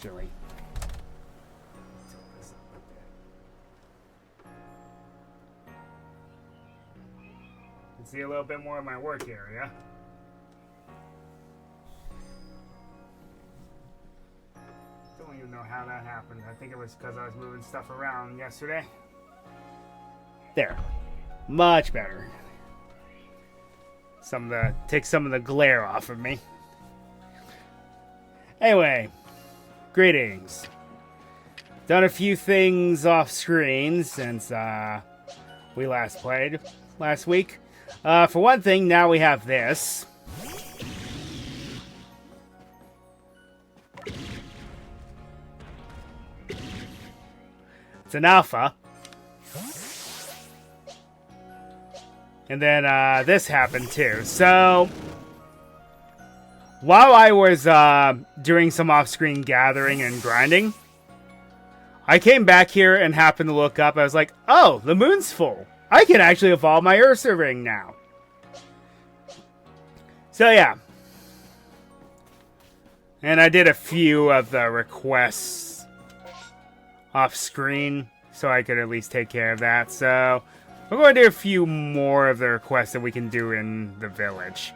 actually. See a little bit more of my work area. Don't even know how that happened. I think it was because I was moving stuff around yesterday. There. Much better. Take some of the glare off of me. Anyway, greetings. Done a few things off screen since we last played last week. For one thing, now we have this. It's an alpha. And then this happened too. So, while I was doing some off-screen gathering and grinding, I came back here and happened to look up. I was like, oh, the moon's full. I can actually evolve my Ursa ring now. So yeah. And I did a few of the requests off screen so I could at least take care of that. So we're going to do a few more of the requests that we can do in the village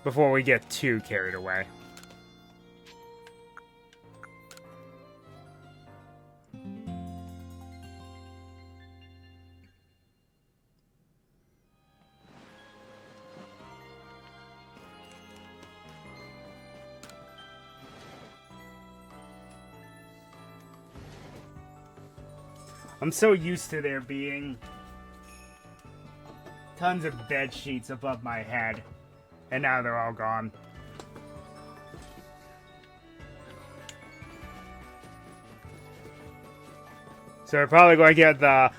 before we get too carried away. I'm so used to there being tons of bed sheets above my head, and now they're all gone. So we're probably going to get the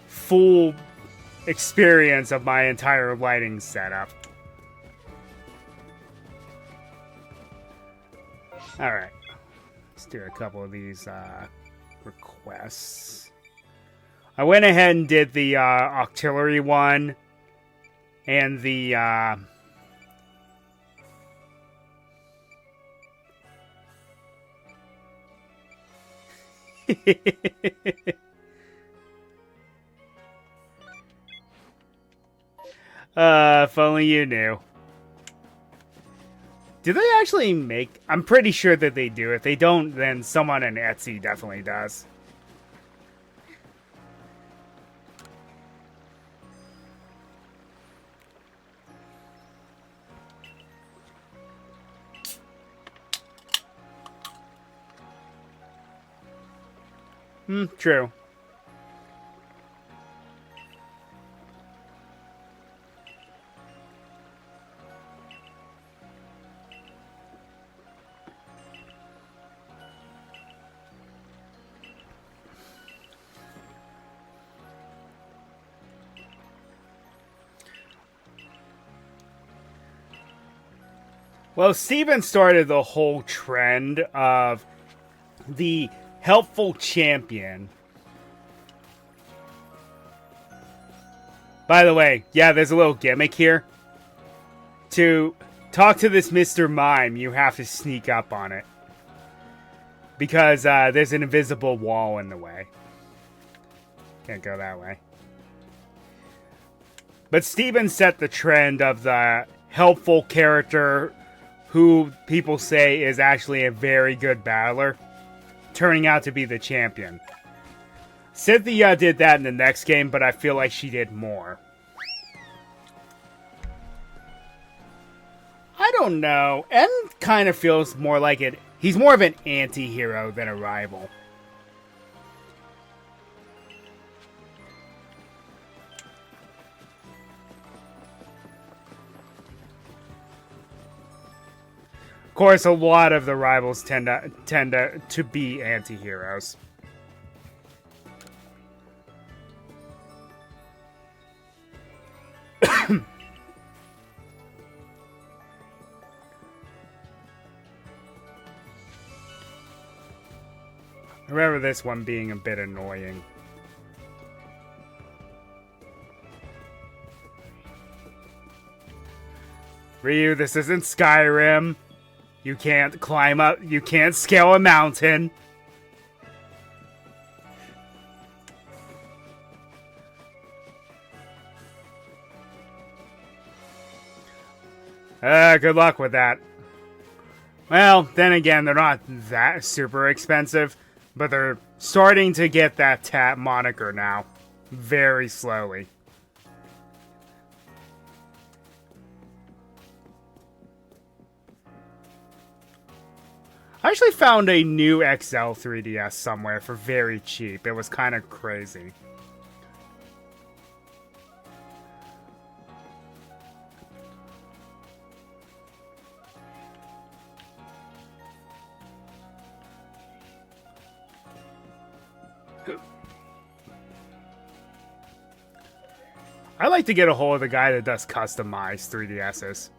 full experience of my entire lighting setup. Alright. Let's do a couple of these requests. I went ahead and did the auxiliary one and the if only you knew. Do they actually make... I'm pretty sure that they do. If they don't, then someone in Etsy definitely does. True. Well, Steven started the whole trend of the helpful champion. By the way, yeah, there's a little gimmick here. To talk to this Mr. Mime, you have to sneak up on it. Because there's an invisible wall in the way. Can't go that way. But Steven set the trend of the helpful character who people say is actually a very good battler, turning out to be the champion. Cynthia did that in the next game, but I feel like she did more. I don't know. N kind of feels more like it. He's more of an anti-hero than a rival. Of course, a lot of the rivals tend to be anti-heroes. I remember this one being a bit annoying. Ryu, this isn't Skyrim. You can't climb up, you can't scale a mountain. Good luck with that. Well, then again, they're not that super expensive, but they're starting to get that tap moniker now. Very slowly. I actually found a new XL 3DS somewhere for very cheap. It was kind of crazy. I like to get a hold of the guy that does customized 3DSs.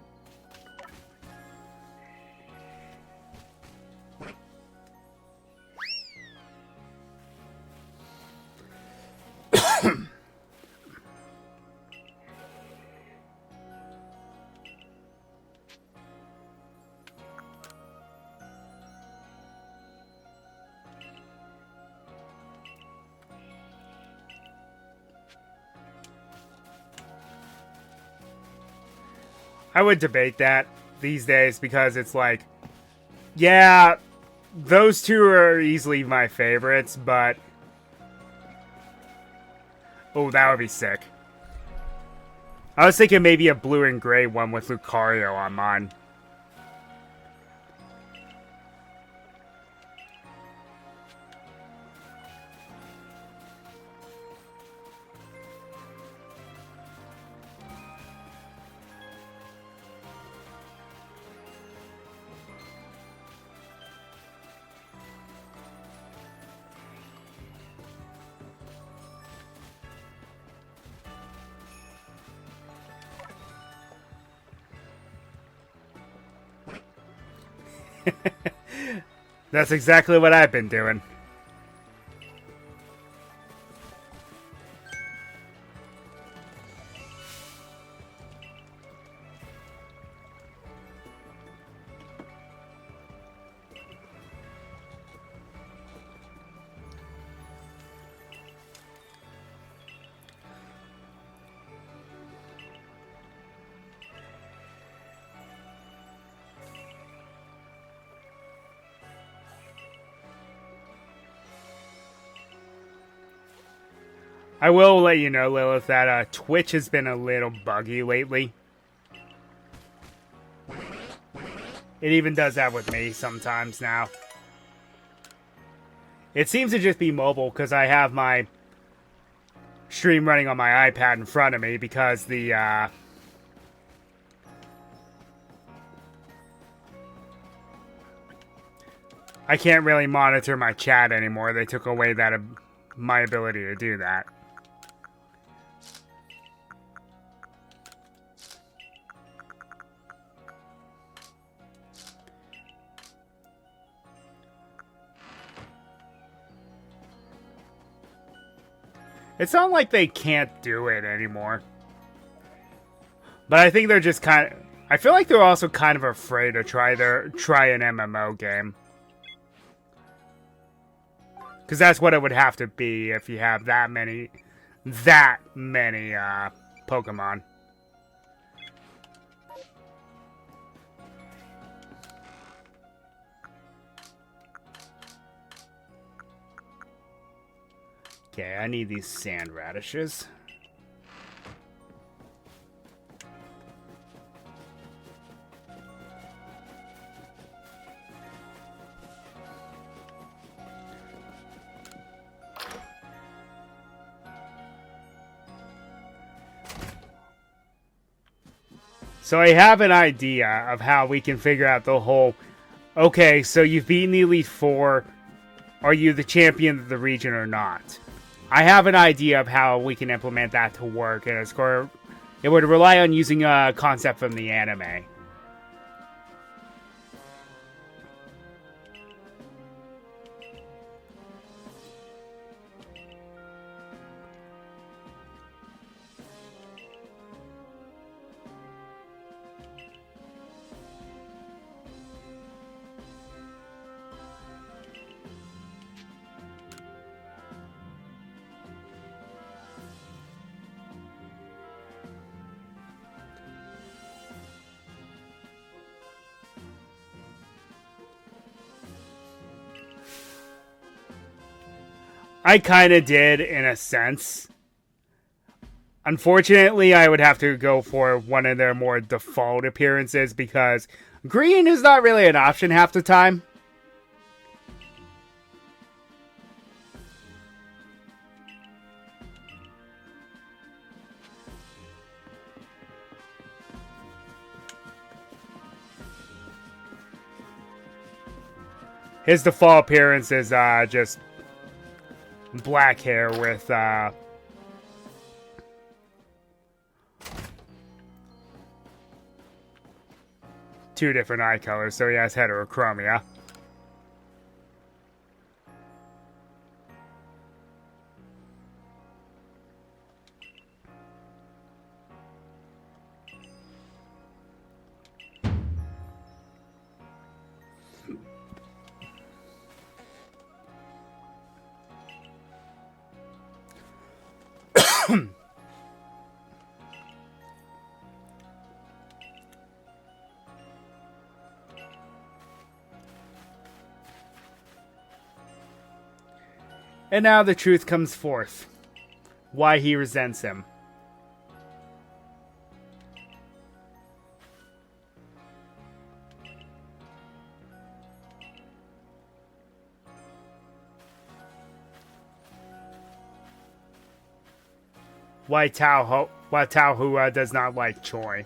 I would debate that these days because it's like, yeah, those two are easily my favorites, but... Oh, that would be sick. I was thinking maybe a blue and gray one with Lucario on mine. That's exactly what I've been doing. I will let you know, Lilith, that Twitch has been a little buggy lately. It even does that with me sometimes now. It seems to just be mobile because I have my stream running on my iPad in front of me because the I can't really monitor my chat anymore. They took away that my ability to do that. It's not like they can't do it anymore. But I think they're just kind of... I feel like they're also kind of afraid to try an MMO game. Because that's what it would have to be if you have that many Pokemon. Okay, I need these sand radishes. So I have an idea of how we can figure out the whole... Okay, so you've beaten the Elite Four. Are you the champion of the region or not? I have an idea of how we can implement that to work, and it would rely on using a concept from the anime. I kind of did, in a sense. Unfortunately, I would have to go for one of their more default appearances because green is not really an option half the time. His default appearance is just black hair with two different eye colors, so he has heterochromia. And now the truth comes forth. Why he resents him. Why Tao Hua does not like Choi.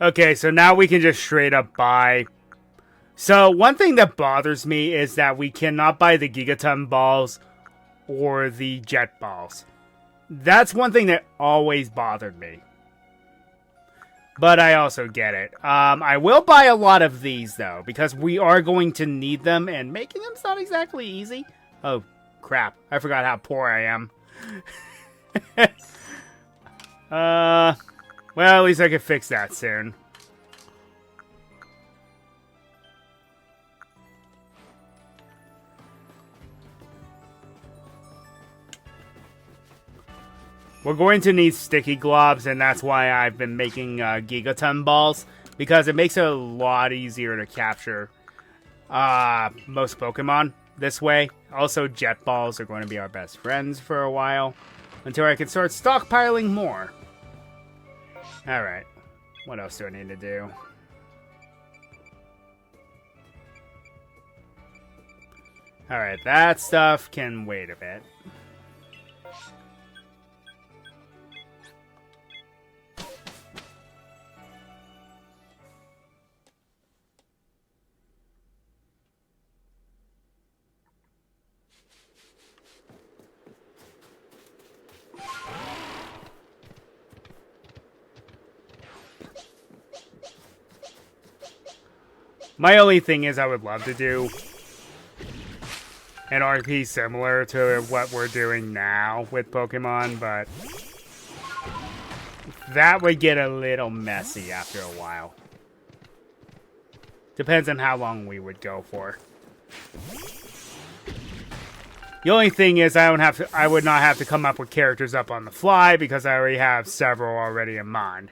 Okay, so now we can just straight up buy. So one thing that bothers me is that we cannot buy the Gigaton balls or the Jet balls. That's one thing that always bothered me. But I also get it. I will buy a lot of these, though, because we are going to need them, and making them's not exactly easy. Oh, crap. I forgot how poor I am. Well, at least I can fix that soon. We're going to need sticky globs, and that's why I've been making Gigaton balls, because it makes it a lot easier to capture most Pokemon this way. Also, Jet balls are going to be our best friends for a while, until I can start stockpiling more. Alright, what else do I need to do? Alright, that stuff can wait a bit. My only thing is I would love to do an RP similar to what we're doing now with Pokemon, but that would get a little messy after a while. Depends on how long we would go for. The only thing is I would not have to come up with characters up on the fly because I already have several already in mind.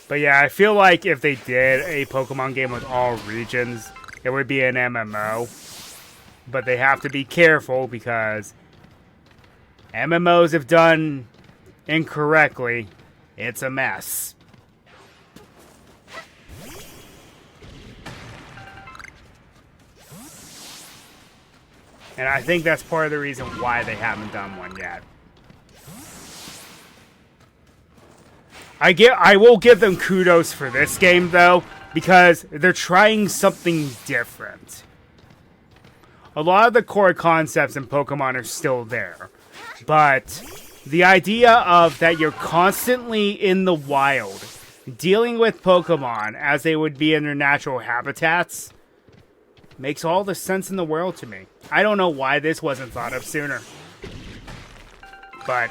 But yeah, I feel like if they did a Pokemon game with all regions, it would be an MMO. But they have to be careful because MMOs, if done incorrectly, it's a mess. And I think that's part of the reason why they haven't done one yet. I will give them kudos for this game, though, because they're trying something different. A lot of the core concepts in Pokemon are still there, but the idea of that you're constantly in the wild, dealing with Pokemon as they would be in their natural habitats, makes all the sense in the world to me. I don't know why this wasn't thought of sooner. But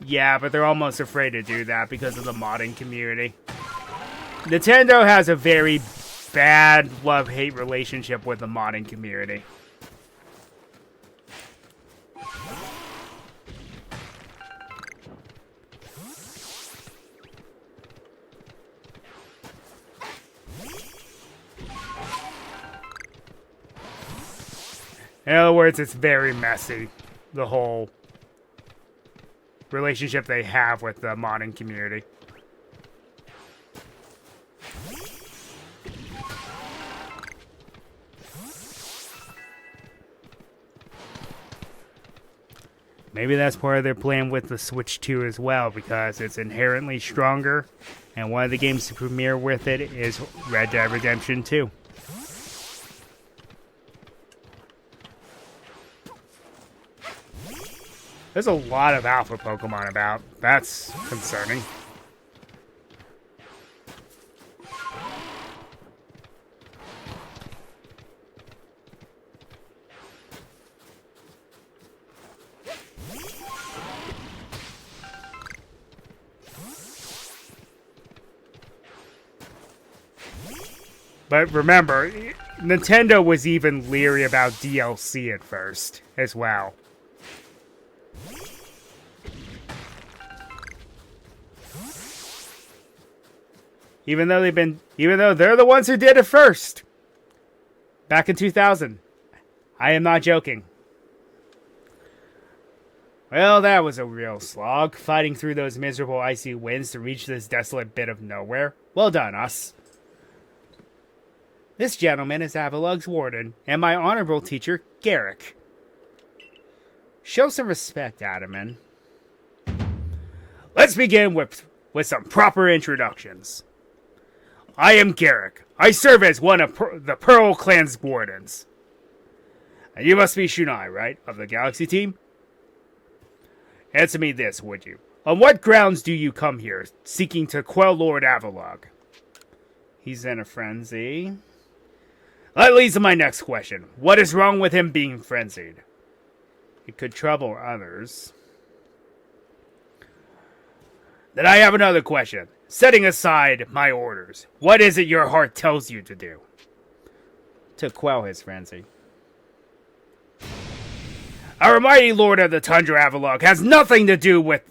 yeah, but they're almost afraid to do that because of the modding community. Nintendo has a very bad love-hate relationship with the modding community. In other words, it's very messy, the whole relationship they have with the modding community. Maybe that's part of their plan with the Switch 2 as well, because it's inherently stronger, and one of the games to premiere with it is Red Dead Redemption 2. There's a lot of alpha Pokemon about. That's concerning. But remember, Nintendo was even leery about DLC at first, as well. Even though they're the ones who did it first. Back in 2000. I am not joking. Well, that was a real slog, fighting through those miserable icy winds to reach this desolate bit of nowhere. Well done, us. This gentleman is Avalug's warden, and my honorable teacher, Garrick. Show some respect, Adaman. Let's begin with some proper introductions. I am Garrick. I serve as one of the Pearl Clan's wardens. And you must be Shunai, right? Of the Galaxy team? Answer me this, would you? On what grounds do you come here, seeking to quell Lord Avalug? He's in a frenzy. That leads to my next question. What is wrong with him being frenzied? It could trouble others. Then I have another question. Setting aside my orders, what is it your heart tells you to do? To quell his frenzy. Our mighty Lord of the Tundra Avalug has nothing to do with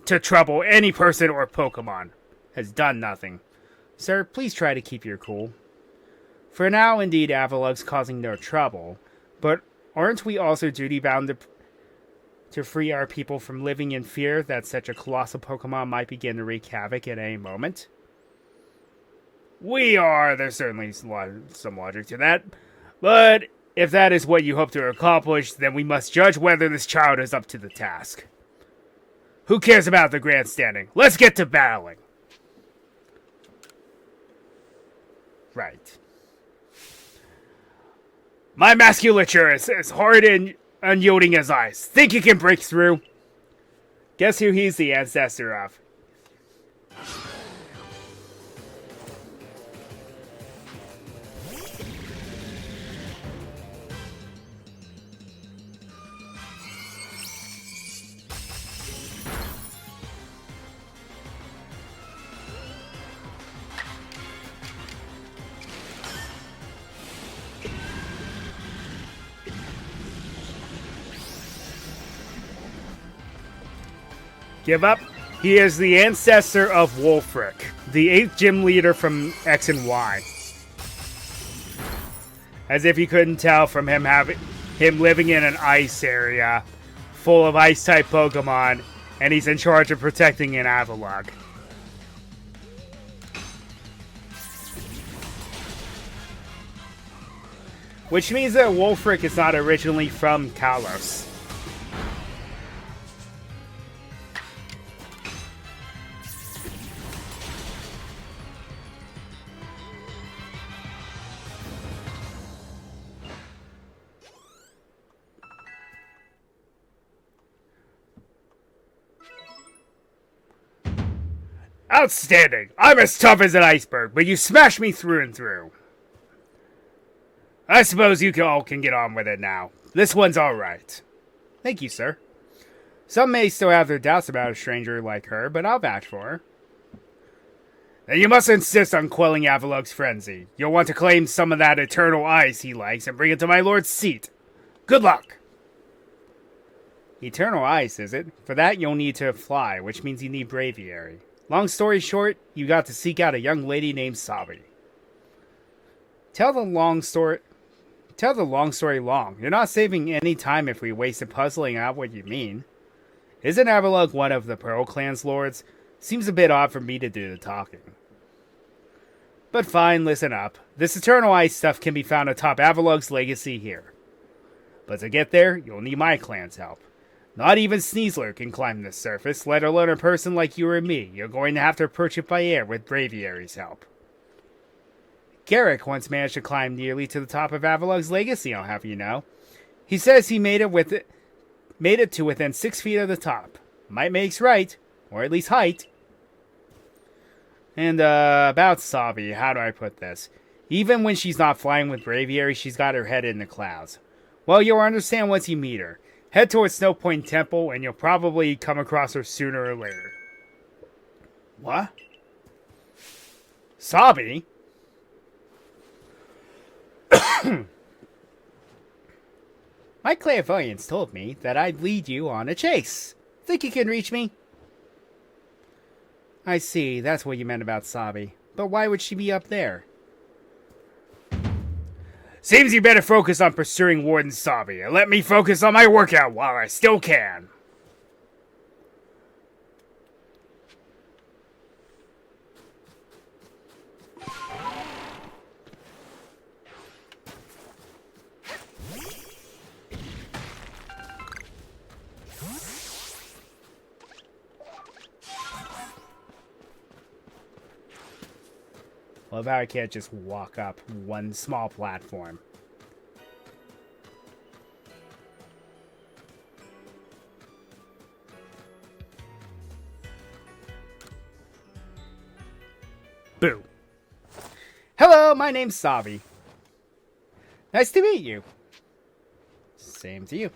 to trouble any person or Pokemon. Has done nothing. Sir, please try to keep your cool. For now, indeed, Avalug's causing no trouble, but aren't we also duty-bound to free our people from living in fear that such a colossal Pokemon might begin to wreak havoc at any moment? We are. There's certainly some logic to that. But if that is what you hope to accomplish, then we must judge whether this child is up to the task. Who cares about the grandstanding? Let's get to battling. Right. My musculature is as hard and unyielding as ice. Think you can break through? Guess who he's the ancestor of? Give up. He is the ancestor of Wulfric, the 8th gym leader from X and Y. As if you couldn't tell from him living in an ice area full of ice-type Pokemon, and he's in charge of protecting an Avalug. Which means that Wulfric is not originally from Kalos. Outstanding! I'm as tough as an iceberg, but you smash me through and through. I suppose you all can get on with it now. This one's alright. Thank you, sir. Some may still have their doubts about a stranger like her, but I'll vouch for her. Then you must insist on quelling Avalug's frenzy. You'll want to claim some of that eternal ice he likes and bring it to my lord's seat. Good luck! Eternal ice, is it? For that, you'll need to fly, which means you need braviary. Long story short, you got to seek out a young lady named Sabi. Tell the long story long. You're not saving any time if we wasted puzzling out what you mean. Isn't Avalug one of the Pearl Clan's lords? Seems a bit odd for me to do the talking. But fine, listen up. This Eternal Ice stuff can be found atop Avalug's legacy here. But to get there, you'll need my clan's help. Not even Sneasler can climb this surface, let alone a person like you or me. You're going to have to approach it by air with Braviary's help. Garrick once managed to climb nearly to the top of Avalug's legacy, I'll have you know. He says he made it to within 6 feet of the top. Might makes right, or at least height. And, about Sabi, how do I put this? Even when she's not flying with Braviary, she's got her head in the clouds. Well, you'll understand once you meet her. Head towards Snow Point Temple, and you'll probably come across her sooner or later. What? Sabi? My clairvoyance told me that I'd lead you on a chase. Think you can reach me? I see, that's what you meant about Sabi. But why would she be up there? Seems you better focus on pursuing Warden Sabi, and let me focus on my workout while I still can. Well, about I can't just walk up one small platform. Boo. Hello, my name's Sabi. Nice to meet you. Same to you.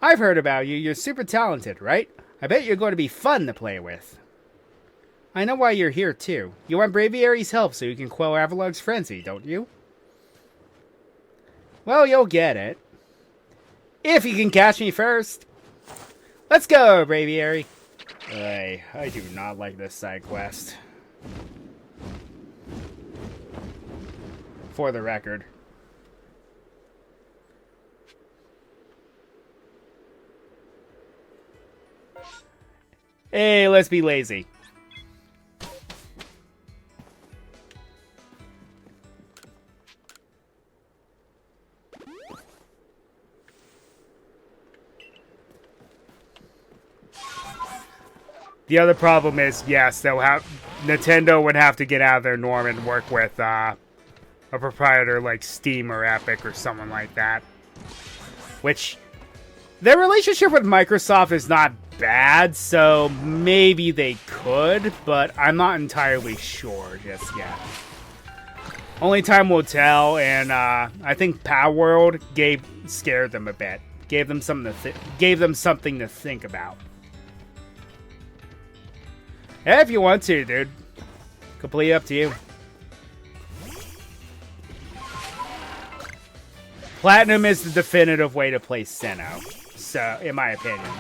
I've heard about you. You're super talented, right? I bet you're going to be fun to play with. I know why you're here, too. You want Braviary's help so you can quell Avalug's frenzy, don't you? Well, you'll get it. If you can catch me first. Let's go, Braviary. I do not like this side quest. For the record. Hey, let's be lazy. The other problem is, yes, Nintendo would have to get out of their norm and work with a proprietor like Steam or Epic or someone like that. Which, their relationship with Microsoft is not bad, so maybe they could, but I'm not entirely sure just yet. Only time will tell, and I think Power World scared them a bit, gave them something to think about. Yeah, if you want to, dude. Completely up to you. Platinum is the definitive way to play Sinnoh, so, in my opinion.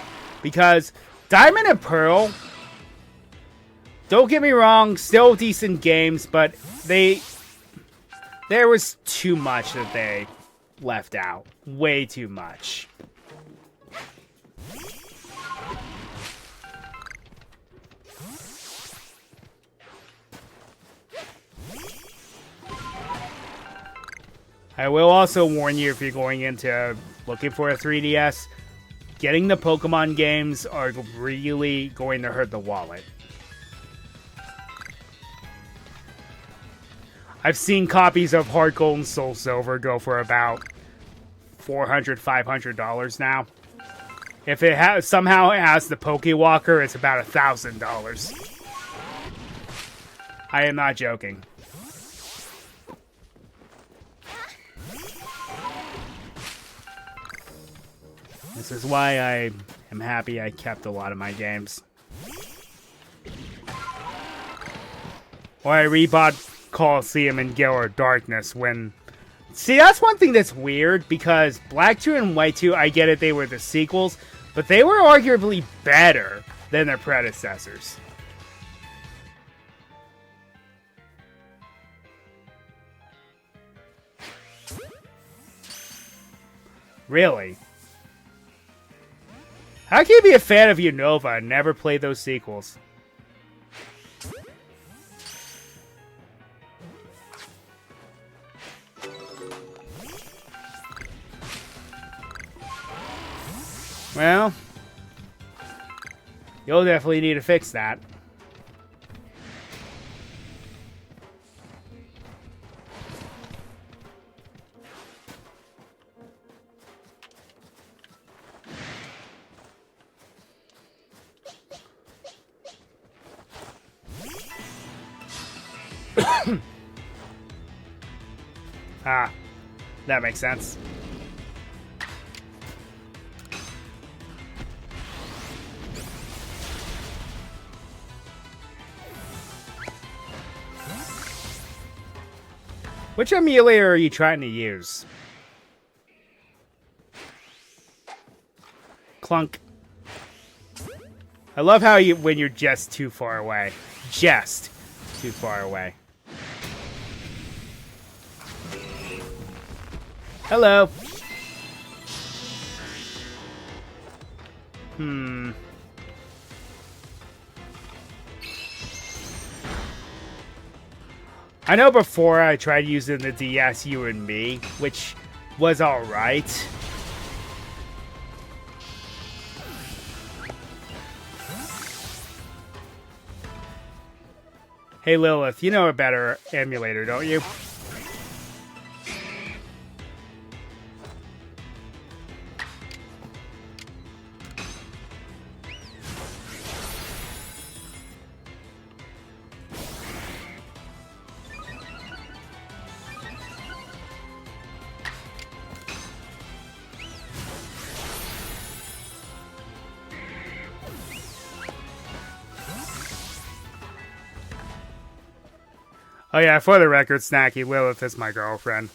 Because Diamond and Pearl, don't get me wrong, still decent games, but there was too much that they left out. Way too much. I will also warn you, if you're going into looking for a 3DS, getting the Pokemon games are really going to hurt the wallet. I've seen copies of Heart Gold and Soul Silver go for about $400, $500 now. If it somehow has the Pokewalker, it's about $1,000. I am not joking. This is why I am happy I kept a lot of my games. Or I rebought Coliseum and Gale of Darkness when... See, that's one thing that's weird, because Black 2 and White 2, I get it, they were the sequels, but they were arguably better than their predecessors. Really? How can you be a fan of Unova and never play those sequels? Well, you'll definitely need to fix that. Ah, that makes sense. Which emulator are you trying to use? Clunk. I love how when you're just too far away. Just too far away. Hello. I know before I tried using the DS You and Me, which was alright. Hey Lilith, you know a better emulator, don't you? Oh yeah, for the record, Snacky, Lilith is my girlfriend.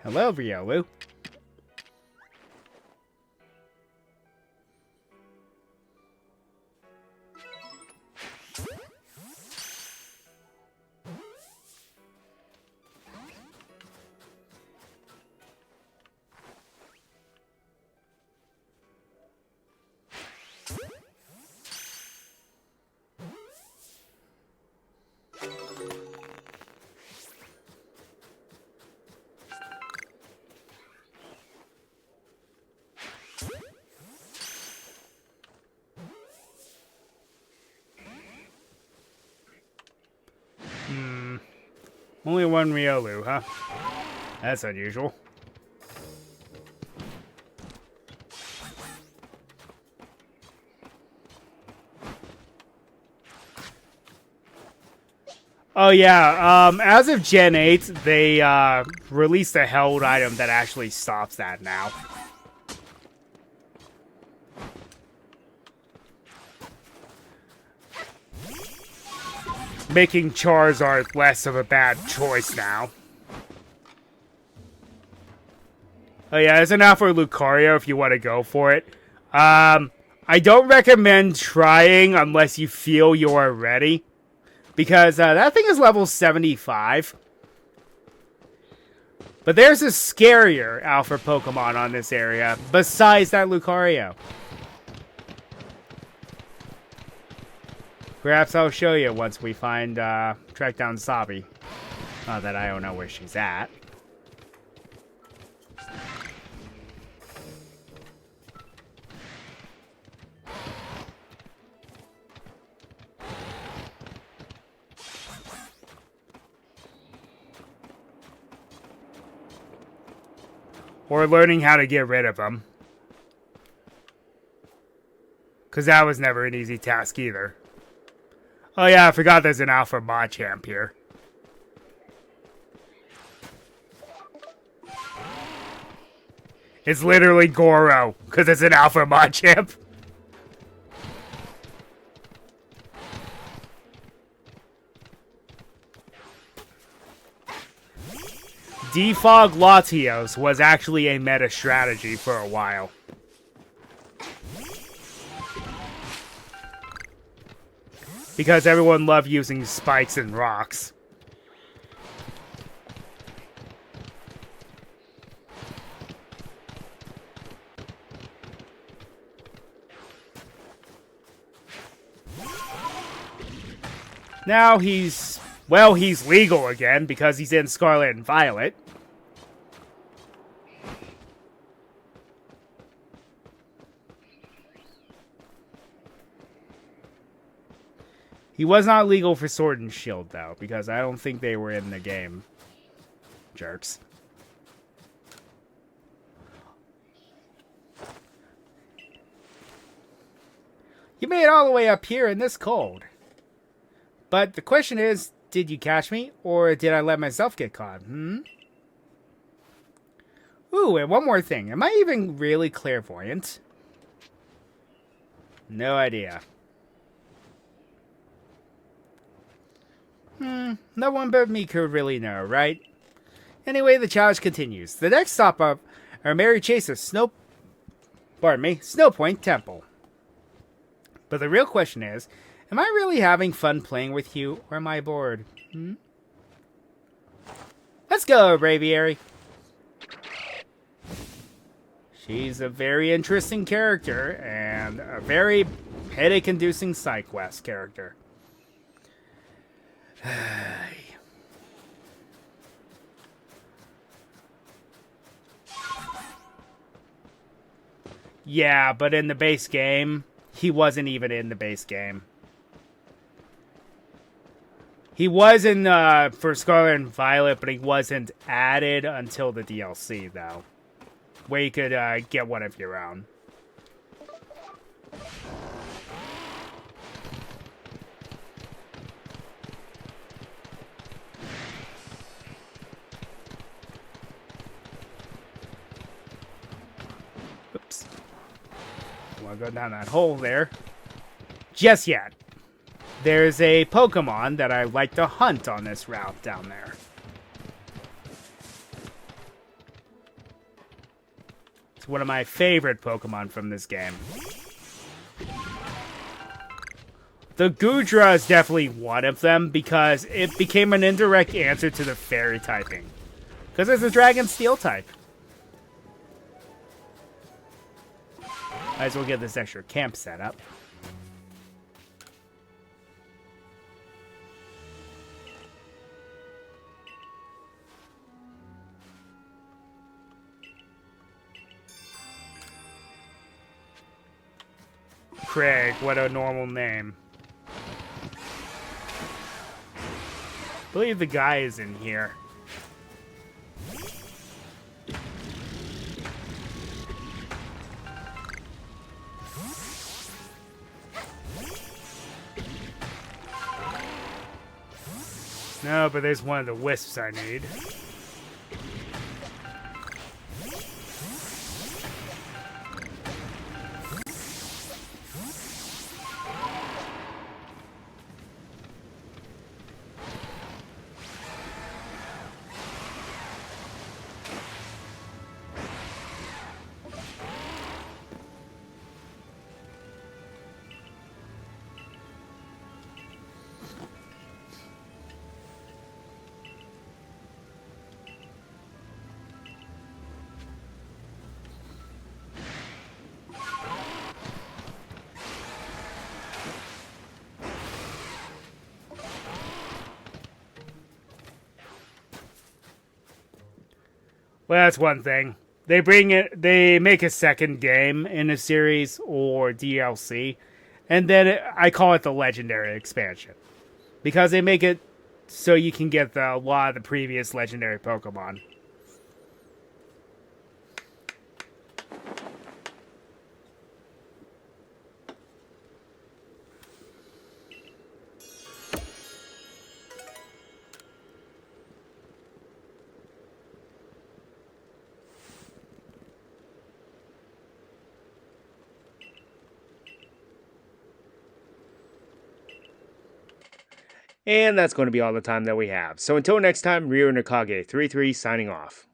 Hello, Riolu. Only one Riolu, huh? That's unusual. Oh yeah, as of Gen 8, they released a held item that actually stops that now. Making Charizard less of a bad choice now. Oh yeah, there's an offer Lucario if you want to go for it. I don't recommend trying unless you feel you're ready. Because that thing is level 75. But there's a scarier alpha Pokemon on this area besides that Lucario. Perhaps I'll show you once we find, track down Sabi. Not that I don't know where she's at. Or learning how to get rid of them. Because that was never an easy task either. Oh yeah, I forgot there's an Alpha Machamp here. It's literally Goro, because it's an Alpha Machamp. Defog Latios was actually a meta strategy for a while. Because everyone loved using spikes and rocks. Now he's legal again because he's in Scarlet and Violet. He was not legal for Sword and Shield, though, because I don't think they were in the game. Jerks. You made it all the way up here in this cold. But the question is, did you catch me, or did I let myself get caught? Ooh, and one more thing. Am I even really clairvoyant? No idea. No one but me could really know, right? Anyway, the challenge continues. The next stop up are Mary Chase's Snow Point Temple. But the real question is, am I really having fun playing with you, or am I bored? Let's go, Braviary. She's a very interesting character, and a very headache-inducing side quest character. Yeah, but in the base game, he wasn't even in the base game. He was in for Scarlet and Violet, but he wasn't added until the DLC, though. Where you could get one of your own. Oops. Don't want to go down that hole there. Just yet. There's a Pokemon that I like to hunt on this route down there. It's one of my favorite Pokemon from this game. The Goodra is definitely one of them because it became an indirect answer to the Fairy typing. Because it's a Dragon Steel type. Might as well get this extra camp set up. Craig, what a normal name. I believe the guy is in here. No, but there's one of the wisps I need. Well, that's one thing. They make a second game in a series or DLC, and then I call it the Legendary Expansion. Because they make it so you can get a lot of the previous Legendary Pokemon. And that's going to be all the time that we have. So until next time, Ryo Nakage 33 signing off.